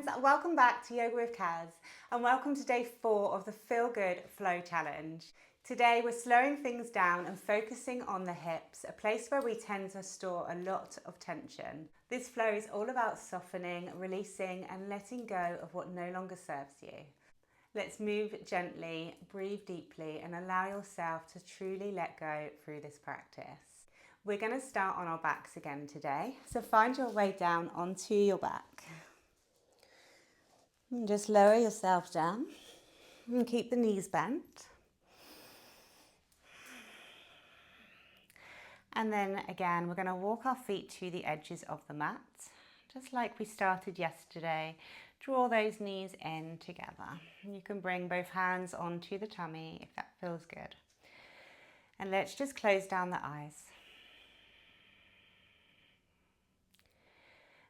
friends, welcome back to Yoga with Kaz and welcome to day 4 of the Feel Good Flow Challenge. Today we're slowing things down and focusing on the hips, a place where we tend to store a lot of tension. This flow is all about softening, releasing and letting go of what no longer serves you. Let's move gently, breathe deeply and allow yourself to truly let go through this practice. We're going to start on our backs again today, so find your way down onto your back. And just lower yourself down and keep the knees bent. And then again, we're going to walk our feet to the edges of the mat, just like we started yesterday. Draw those knees in together. You can bring both hands onto the tummy if that feels good. And let's just close down the eyes.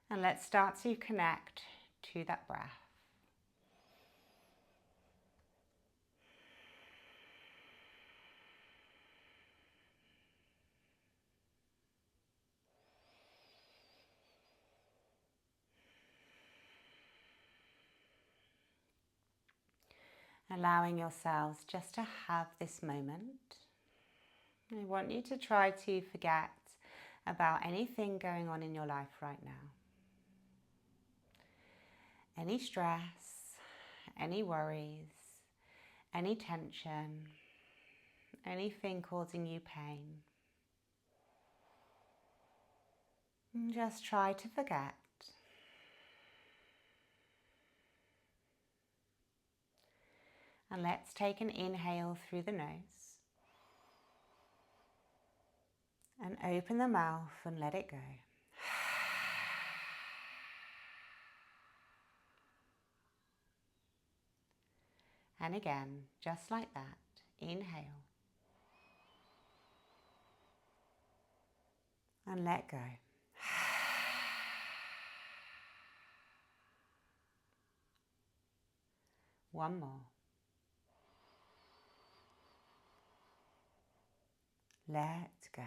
And let's start to connect to that breath. Allowing yourselves just to have this moment. I want you to try to forget about anything going on in your life right now. Any stress, any worries, any tension, anything causing you pain. And just try to forget. And let's take an inhale through the nose. And open the mouth and let it go. And again, just like that, inhale. And let go. One more. Let go.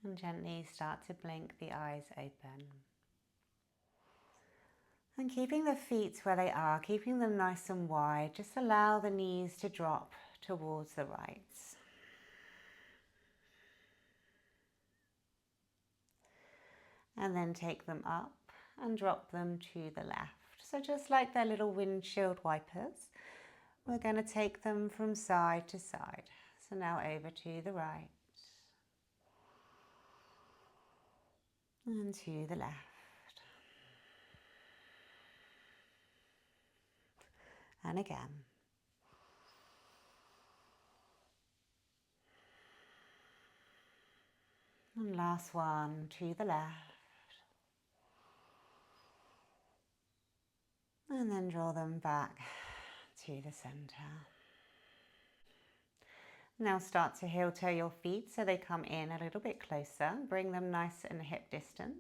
And gently start to blink the eyes open. And keeping the feet where they are, keeping them nice and wide, just allow the knees to drop towards the right. And then take them up and drop them to the left. So just like their little windshield wipers, we're going to take them from side to side. So now over to the right and to the left. And again. And last one to the left. And then draw them back to the center. Now start to heel toe your feet so they come in a little bit closer. Bring them nice and hip distance.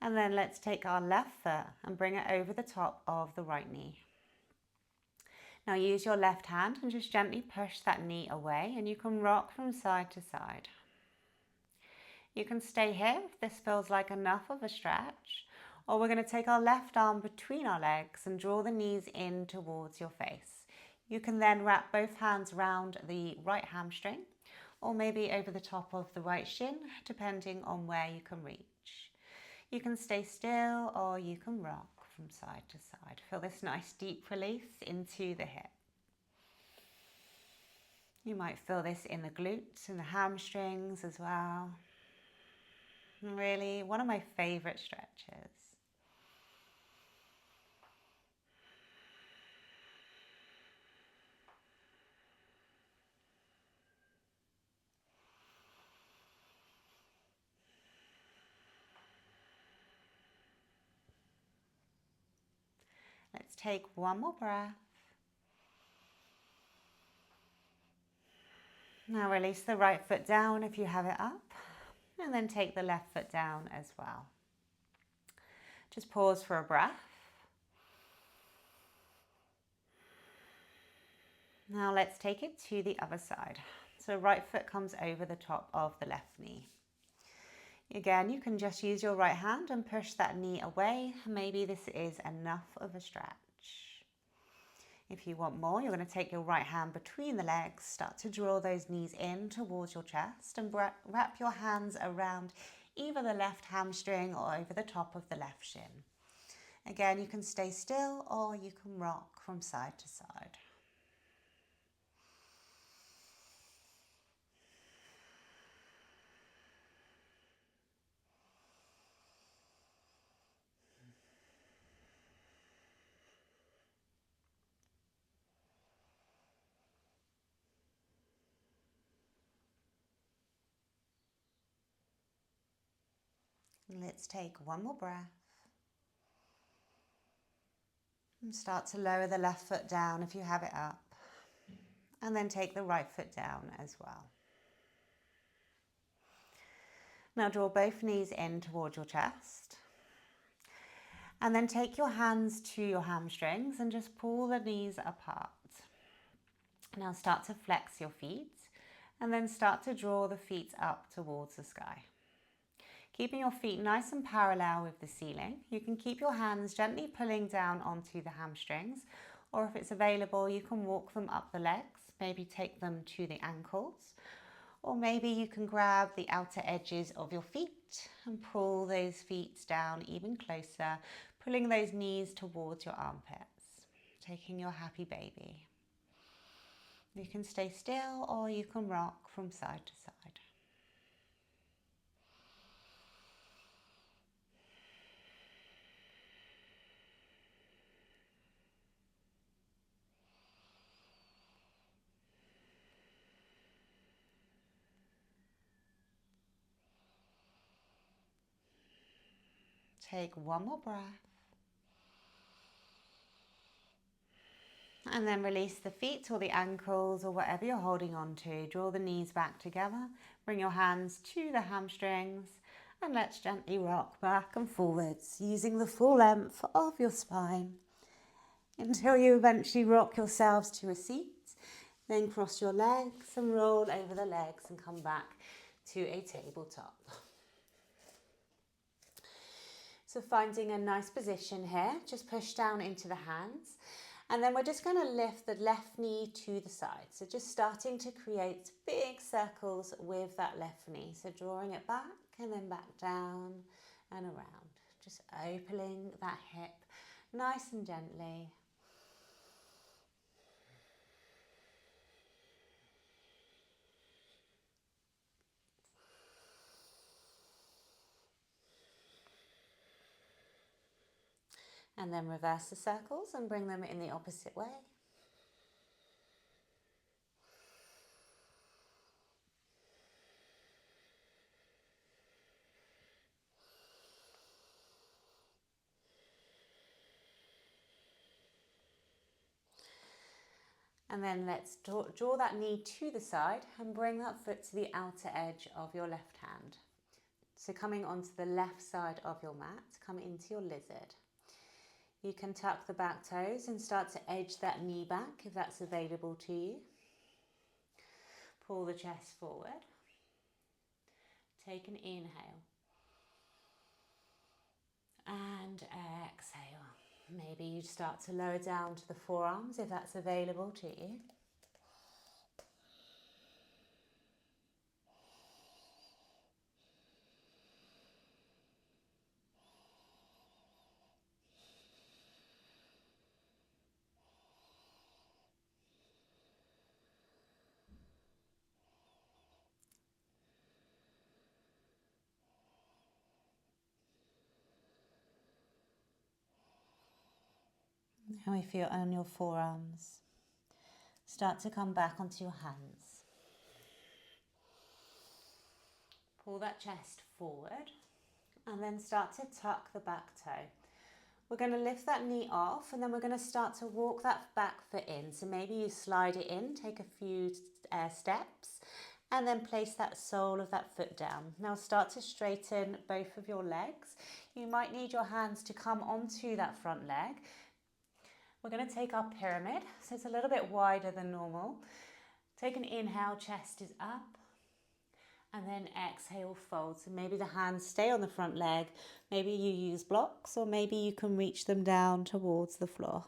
And then let's take our left foot and bring it over the top of the right knee. Now use your left hand and just gently push that knee away, and you can rock from side to side. You can stay here if this feels like enough of a stretch, or we're going to take our left arm between our legs and draw the knees in towards your face. You can then wrap both hands round the right hamstring, or maybe over the top of the right shin, depending on where you can reach. You can stay still or you can rock from side to side. Feel this nice deep release into the hip. You might feel this in the glutes and the hamstrings as well. Really, one of my favorite stretches. Let's take one more breath. Now release the right foot down if you have it up, and then take the left foot down as well. Just pause for a breath. Now let's take it to the other side. So right foot comes over the top of the left knee. Again, you can just use your right hand and push that knee away. Maybe this is enough of a stretch. If you want more, you're going to take your right hand between the legs, start to draw those knees in towards your chest and wrap your hands around either the left hamstring or over the top of the left shin. Again, you can stay still or you can rock from side to side. Let's take one more breath. And start to lower the left foot down if you have it up. And then take the right foot down as well. Now draw both knees in towards your chest. And then take your hands to your hamstrings and just pull the knees apart. Now start to flex your feet and then start to draw the feet up towards the sky. Keeping your feet nice and parallel with the ceiling. You can keep your hands gently pulling down onto the hamstrings, or if it's available, you can walk them up the legs, maybe take them to the ankles, or maybe you can grab the outer edges of your feet and pull those feet down even closer, pulling those knees towards your armpits, taking your happy baby. You can stay still or you can rock from side to side. Take one more breath. And then release the feet or the ankles or whatever you're holding on to. Draw the knees back together. Bring your hands to the hamstrings. And let's gently rock back and forwards using the full length of your spine until you eventually rock yourselves to a seat. Then cross your legs and roll over the legs and come back to a tabletop. So finding a nice position here, just push down into the hands. And then we're just going to lift the left knee to the side. So just starting to create big circles with that left knee. So drawing it back and then back down and around. Just opening that hip nice and gently. And then reverse the circles and bring them in the opposite way. And then let's draw that knee to the side and bring that foot to the outer edge of your left hand. So coming onto the left side of your mat, come into your lizard. You can tuck the back toes and start to edge that knee back if that's available to you. Pull the chest forward. Take an inhale. And exhale. Maybe you start to lower down to the forearms if that's available to you. Now if you're on your forearms, start to come back onto your hands. Pull that chest forward and then start to tuck the back toe. We're going to lift that knee off and then we're going to start to walk that back foot in. So maybe you slide it in, take a few steps and then place that sole of that foot down. Now start to straighten both of your legs. You might need your hands to come onto that front leg. We're going to take our pyramid, so it's a little bit wider than normal. Take an inhale, chest is up, and then exhale, fold. So maybe the hands stay on the front leg, maybe you use blocks, or maybe you can reach them down towards the floor.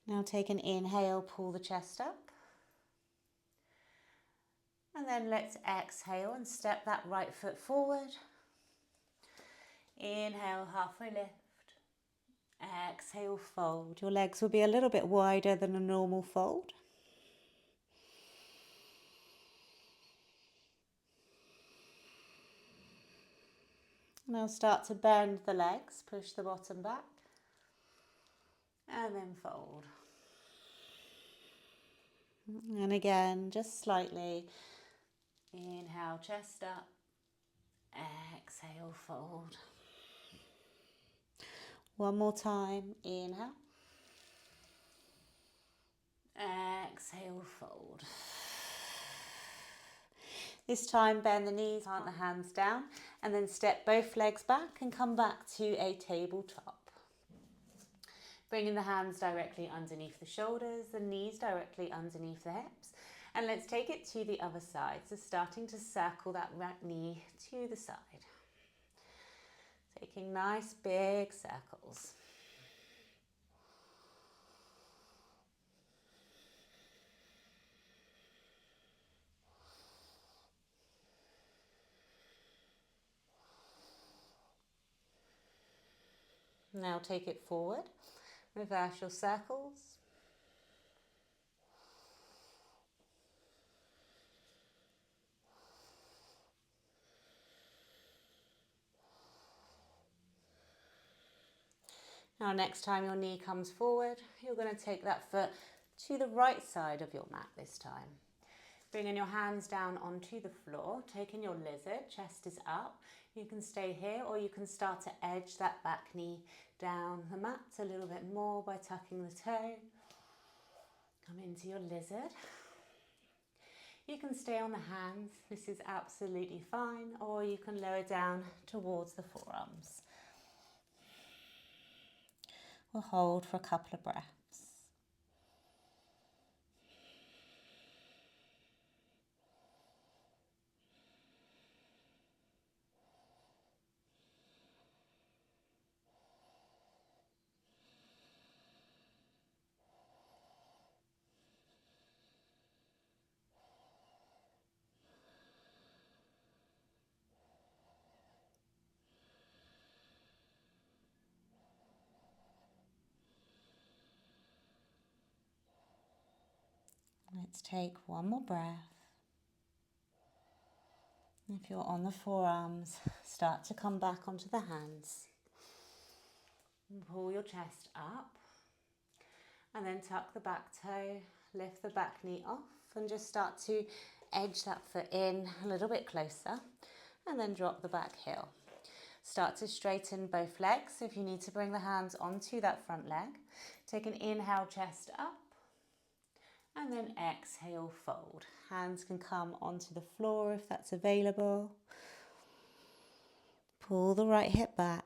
Now take an inhale, pull the chest up. And then let's exhale and step that right foot forward. Inhale, halfway lift. Exhale, fold. Your legs will be a little bit wider than a normal fold. Now start to bend the legs, push the bottom back, and then fold. And again, just slightly. Inhale, chest up. Exhale, fold. One more time. Inhale. Exhale, fold. This time, bend the knees, plant the hands down, and then step both legs back and come back to a tabletop. Bringing the hands directly underneath the shoulders, the knees directly underneath the hips. And let's take it to the other side. So starting to circle that right knee to the side. Taking nice big circles. Now take it forward. Reverse your circles. Now next time your knee comes forward, you're going to take that foot to the right side of your mat this time. Bringing your hands down onto the floor, taking your lizard, chest is up. You can stay here or you can start to edge that back knee down the mat a little bit more by tucking the toe. Come into your lizard. You can stay on the hands, this is absolutely fine, or you can lower down towards the forearms. We'll hold for a couple of breaths. Let's take one more breath. If you're on the forearms, start to come back onto the hands. And pull your chest up. And then tuck the back toe, lift the back knee off, and just start to edge that foot in a little bit closer. And then drop the back heel. Start to straighten both legs. If you need to bring the hands onto that front leg, take an inhale, chest up. And then exhale, fold. Hands can come onto the floor if that's available. Pull the right hip back.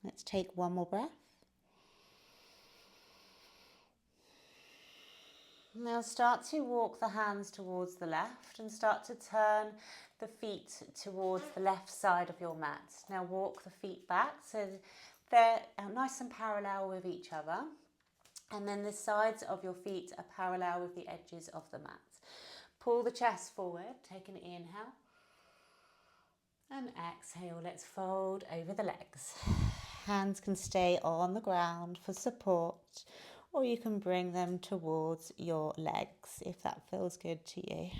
Let's take one more breath. Now start to walk the hands towards the left and start to turn the feet towards the left side of your mat. Now walk the feet back so they're nice and parallel with each other. And then the sides of your feet are parallel with the edges of the mat. Pull the chest forward, take an inhale. And exhale, let's fold over the legs. Hands can stay on the ground for support, or you can bring them towards your legs if that feels good to you.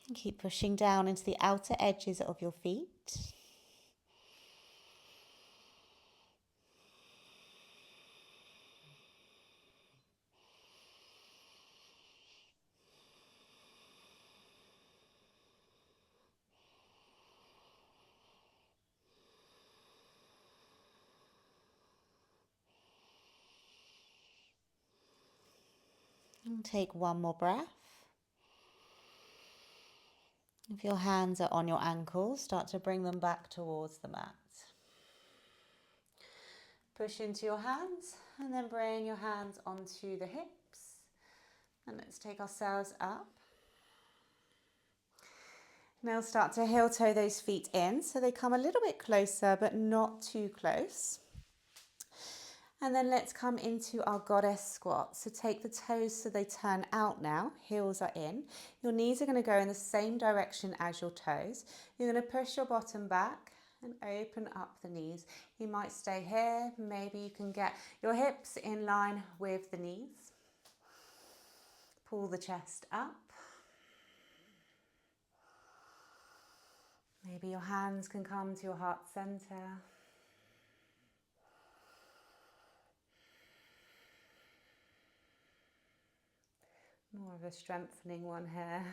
And keep pushing down into the outer edges of your feet. And take one more breath. If your hands are on your ankles, start to bring them back towards the mat. Push into your hands and then bring your hands onto the hips. And let's take ourselves up. Now start to heel toe those feet in so they come a little bit closer but not too close. And then let's come into our goddess squat. So take the toes so they turn out now, heels are in. Your knees are going to go in the same direction as your toes. You're going to push your bottom back and open up the knees. You might stay here, maybe you can get your hips in line with the knees. Pull the chest up. Maybe your hands can come to your heart center. More of a strengthening one here.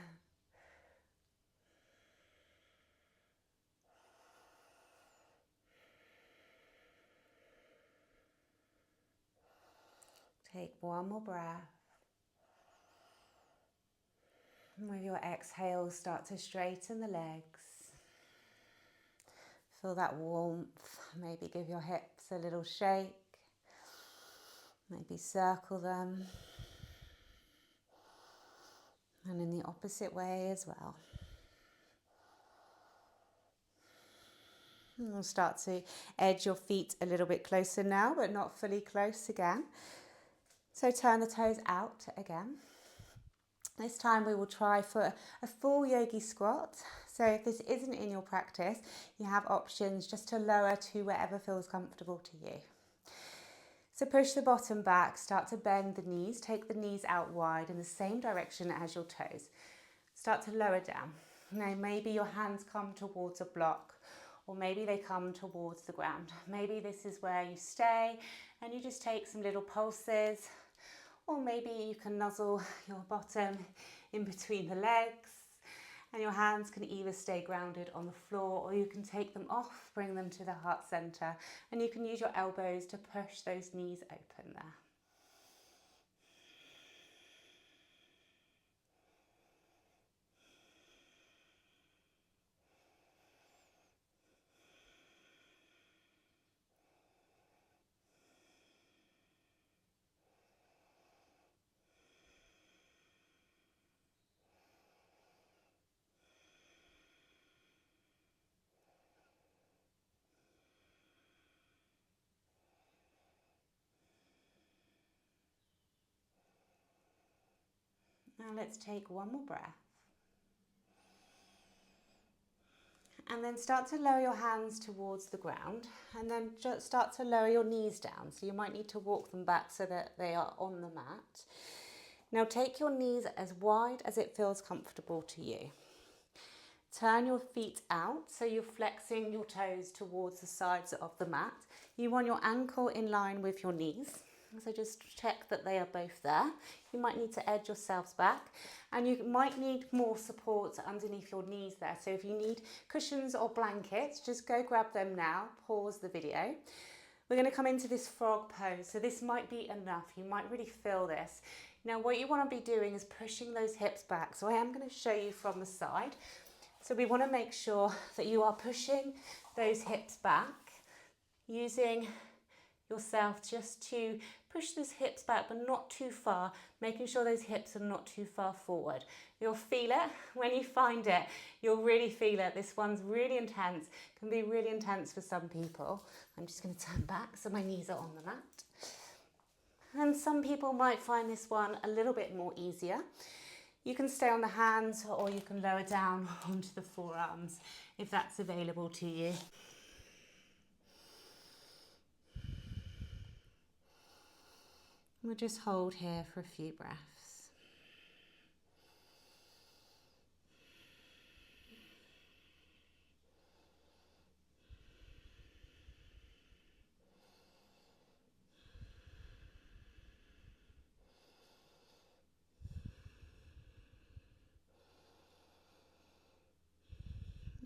Take one more breath. And with your exhale, start to straighten the legs. Feel that warmth. Maybe give your hips a little shake. Maybe circle them. And in the opposite way as well. And we'll start to edge your feet a little bit closer now, but not fully close again. So turn the toes out again. This time we will try for a full yogi squat. So if this isn't in your practice, you have options just to lower to wherever feels comfortable to you. So push the bottom back, start to bend the knees, take the knees out wide in the same direction as your toes. Start to lower down. Now maybe your hands come towards a block or maybe they come towards the ground. Maybe this is where you stay and you just take some little pulses, or maybe you can nuzzle your bottom in between the legs and your hands can either stay grounded on the floor or you can take them off, bring them to the heart center, and you can use your elbows to push those knees open there. Now let's take one more breath. And then start to lower your hands towards the ground and then just start to lower your knees down. So you might need to walk them back so that they are on the mat. Now take your knees as wide as it feels comfortable to you. Turn your feet out so you're flexing your toes towards the sides of the mat. You want your ankle in line with your knees. So just check that they are both there. You might need to edge yourselves back and you might need more support underneath your knees there. So if you need cushions or blankets, just go grab them now, pause the video. We're going to come into this frog pose. So this might be enough. You might really feel this. Now what you want to be doing is pushing those hips back. So I am going to show you from the side. So we want to make sure that you are pushing those hips back, using yourself just to push those hips back but not too far, making sure those hips are not too far forward. You'll feel it when you find it. You'll really feel it. This one's really intense, can be really intense for some people. I'm just going to turn back so my knees are on the mat. And some people might find this one a little bit more easier. You can stay on the hands or you can lower down onto the forearms if that's available to you. We'll just hold here for a few breaths.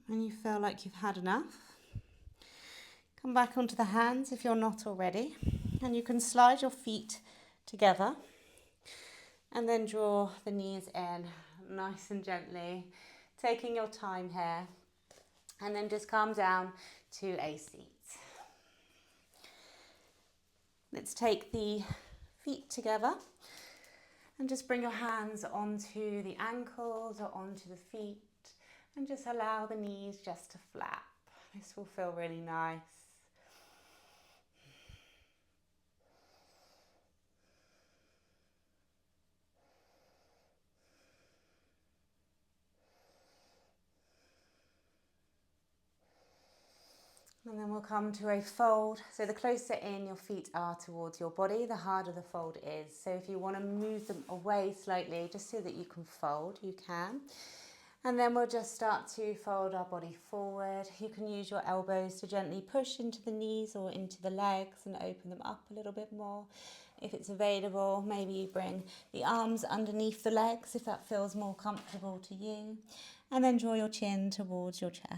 and you feel like you've had enough, come back onto the hands if you're not already, and you can slide your feet together and then draw the knees in nice and gently, taking your time here, and then just come down to a seat. Let's take the feet together and just bring your hands onto the ankles or onto the feet and just allow the knees just to flap. This will feel really nice. And then we'll come to a fold. So the closer in your feet are towards your body, the harder the fold is. So if you want to move them away slightly, just so that you can fold, you can. And then we'll just start to fold our body forward. You can use your elbows to gently push into the knees or into the legs and open them up a little bit more. If it's available, maybe you bring the arms underneath the legs if that feels more comfortable to you. And then draw your chin towards your chest.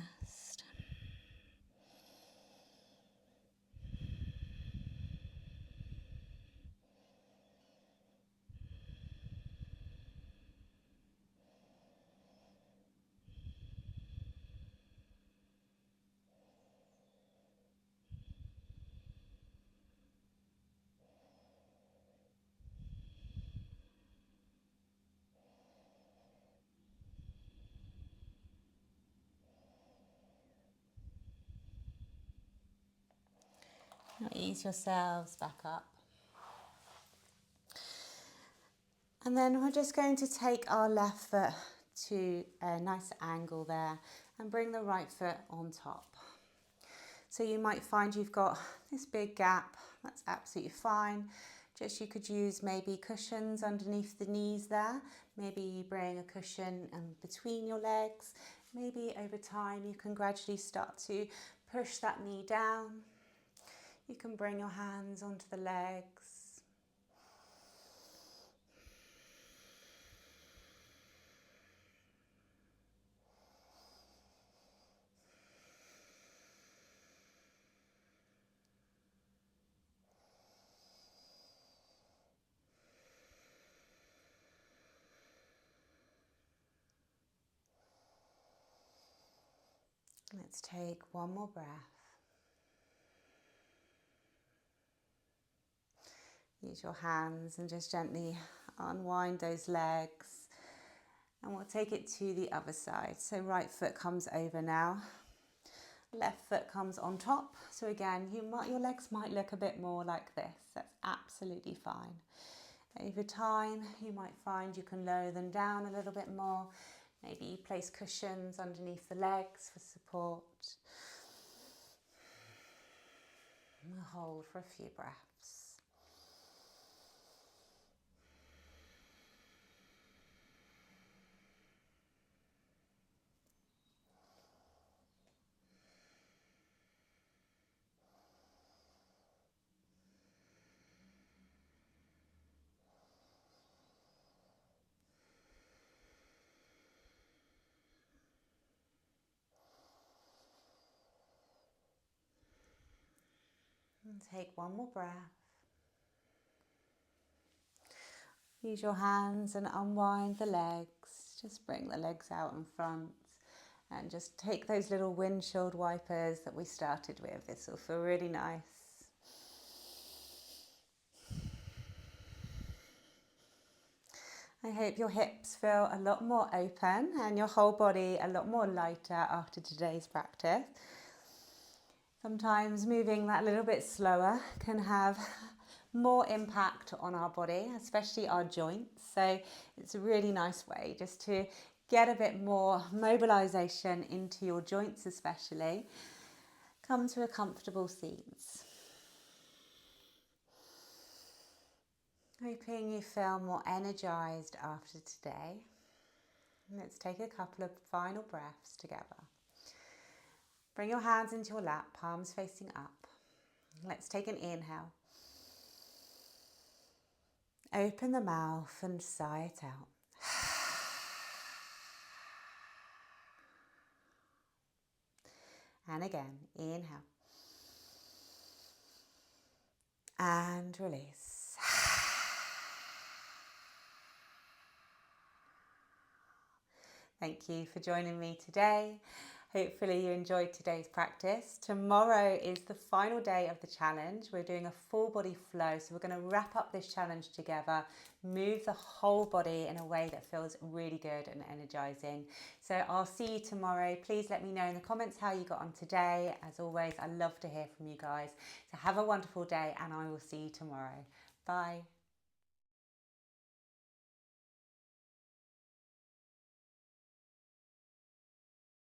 Now ease yourselves back up. And then we're just going to take our left foot to a nice angle there and bring the right foot on top. So you might find you've got this big gap. That's absolutely fine. Just you could use maybe cushions underneath the knees there. Maybe you bring a cushion between your legs. Maybe over time you can gradually start to push that knee down. You can bring your hands onto the legs. Let's take one more breath. Use your hands and just gently unwind those legs. And we'll take it to the other side. So right foot comes over now. Left foot comes on top. So again, your legs might look a bit more like this. That's absolutely fine. Over time, you might find you can lower them down a little bit more. Maybe you place cushions underneath the legs for support. And we'll hold for a few breaths. And take one more breath. Use your hands and unwind the legs. Just bring the legs out in front and just take those little windshield wipers that we started with. This will feel really nice. I hope your hips feel a lot more open and your whole body a lot more lighter after today's practice. Sometimes moving that little bit slower can have more impact on our body, especially our joints. So it's a really nice way just to get a bit more mobilization into your joints especially. Come to a comfortable seat. Hoping you feel more energized after today. Let's take a couple of final breaths together. Bring your hands into your lap, palms facing up. Let's take an inhale. Open the mouth and sigh it out. And again, inhale. And release. Thank you for joining me today. Hopefully you enjoyed today's practice. Tomorrow is the final day of the challenge. We're doing a full body flow. So we're going to wrap up this challenge together, move the whole body in a way that feels really good and energizing. So I'll see you tomorrow. Please let me know in the comments how you got on today. As always, I love to hear from you guys. So have a wonderful day and I will see you tomorrow. Bye.